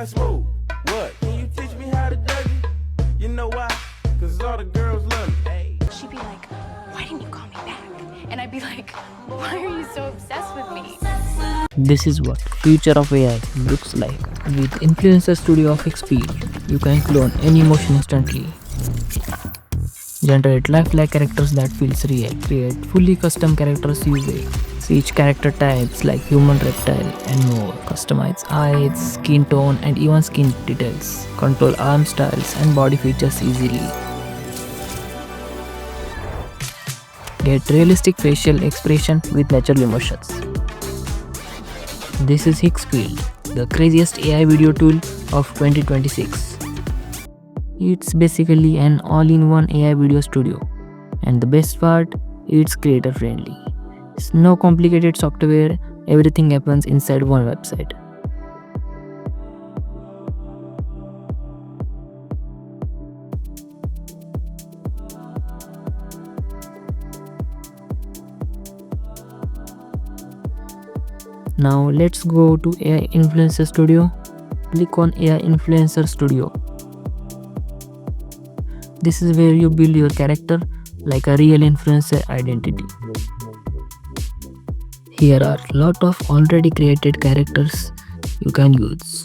like smooth. What? Can you teach me how to Dougie? You know why? Cause all the girls love me. She'd be like, why didn't you call me back? And I'd be like, why are you so obsessed with me? This is what future of AI looks like. With Influencer Studio of Higgsfield, you can clone any emotion instantly, generate lifelike characters that feels real, create fully custom characters using each character types like human, reptile and more, customize eyes, skin tone and even skin details, control arm styles and body features easily, get realistic facial expression with natural emotions. This is Higgsfield, the craziest AI video tool of 2026. It's basically an all-in-one AI video studio, and the best part, it's creator friendly. It's no complicated software, everything happens inside one website. Now let's go to AI Influencer Studio. Click on AI Influencer Studio. This is where you build your character like a real influencer identity. Here are lot of already created characters you can use.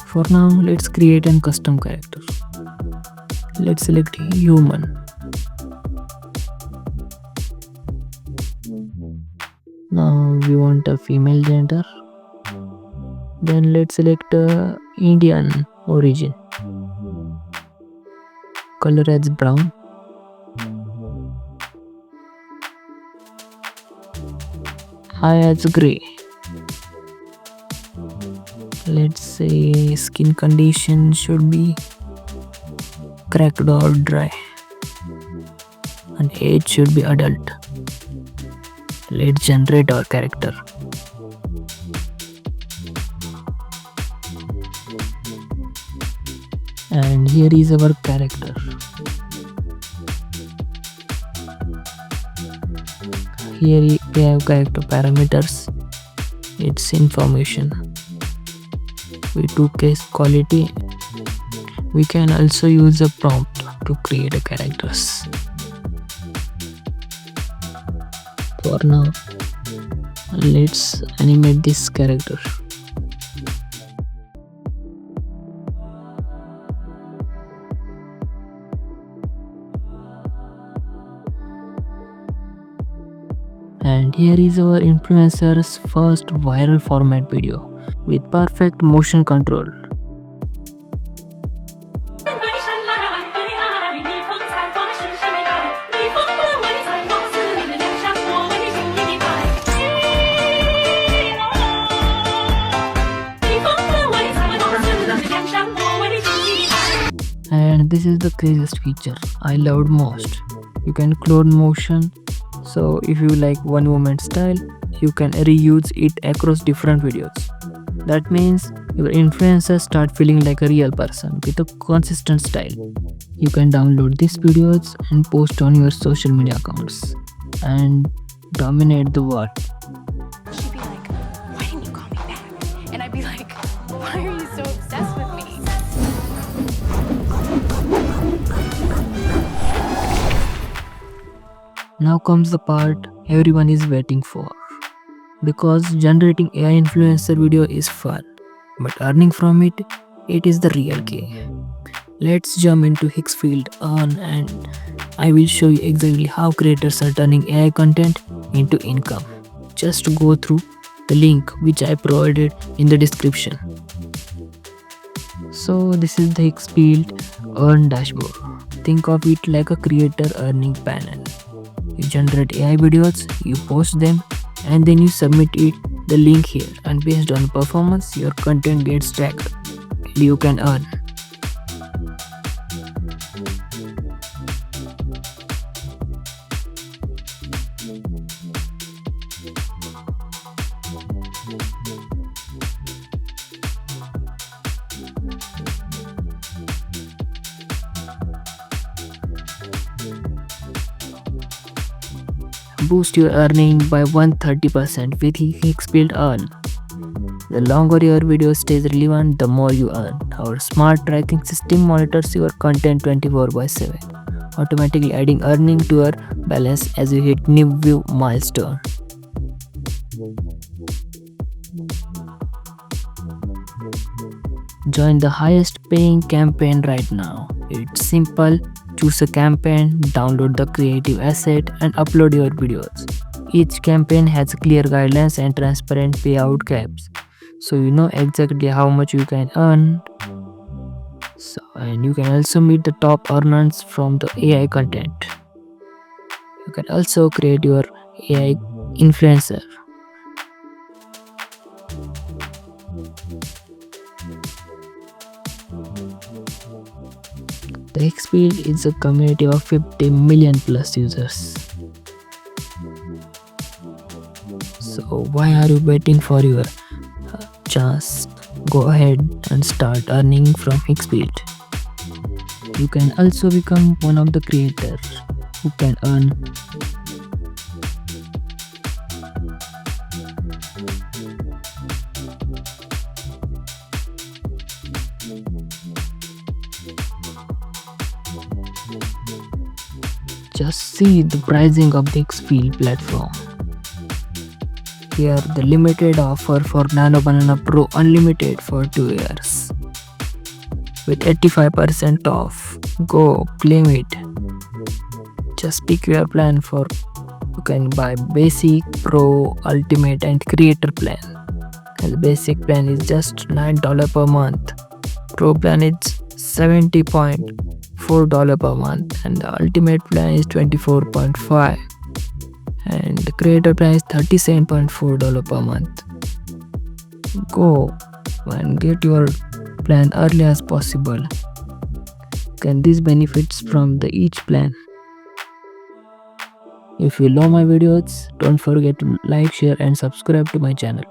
For now, let's create a custom character. Let's select human. Now we want a female gender. Then let's select Indian origin. Color as brown. Eye as grey. Let's say skin condition should be cracked or dry, and age should be adult. Let's generate our character. And here is our character. Here we have character parameters, its information. We took case quality. We can also use a prompt to create a characters. For now, let's animate this character. And here is our influencer's first viral format video with perfect motion control. And this is the craziest feature I loved most. You can clone motion, so if you like one movement style, you can reuse it across different videos. That means your influencers start feeling like a real person with a consistent style. You can download these videos and post on your social media accounts and dominate the world. She'd be like, why didn't you call me back? And I'd be like, why are you so obsessed with me? Now comes the part everyone is waiting for. Because generating AI influencer video is fun, but earning from it is the real game. Let's jump into Higgsfield Earn and I will show you exactly how creators are turning AI content into income. Just go through the link which I provided in the description. So this is the Higgsfield Earn dashboard. Think of it like a creator earning panel. You generate AI videos, you post them, and then you submit the link here, and based on performance your content gets tracked and you can earn. can boost your earning by 130% with Higgsfield Earn. The longer your video stays relevant, the more you earn. Our smart tracking system monitors your content 24/7, automatically adding earning to your balance as you hit new view milestone. Join the highest paying campaign right now. It's simple. Choose a campaign, download the creative asset, and upload your videos. Each campaign has clear guidelines and transparent payout caps, so you know exactly how much you can earn. And you can also meet the top earners from the AI content. You can also create your AI influencer. The Higgsfield is a community of 50 million plus users. So why are you waiting for your chance? Go ahead and start earning from Higgsfield. You can also become one of the creators who can earn Just see the pricing of the Higgsfield platform. Here the limited offer for Nano Banana Pro Unlimited for 2 years with 85% off. Go claim it. Just pick your plan for you can buy basic, pro, ultimate and creator plan. And the basic plan is just $9 per month. Pro plan is $70.4 per month and the ultimate plan is $24.5 and the creator plan is $37.4 per month. Go and get your plan early as possible. Get these benefits from the each plan. If you love my videos, don't forget to like, share and subscribe to my channel.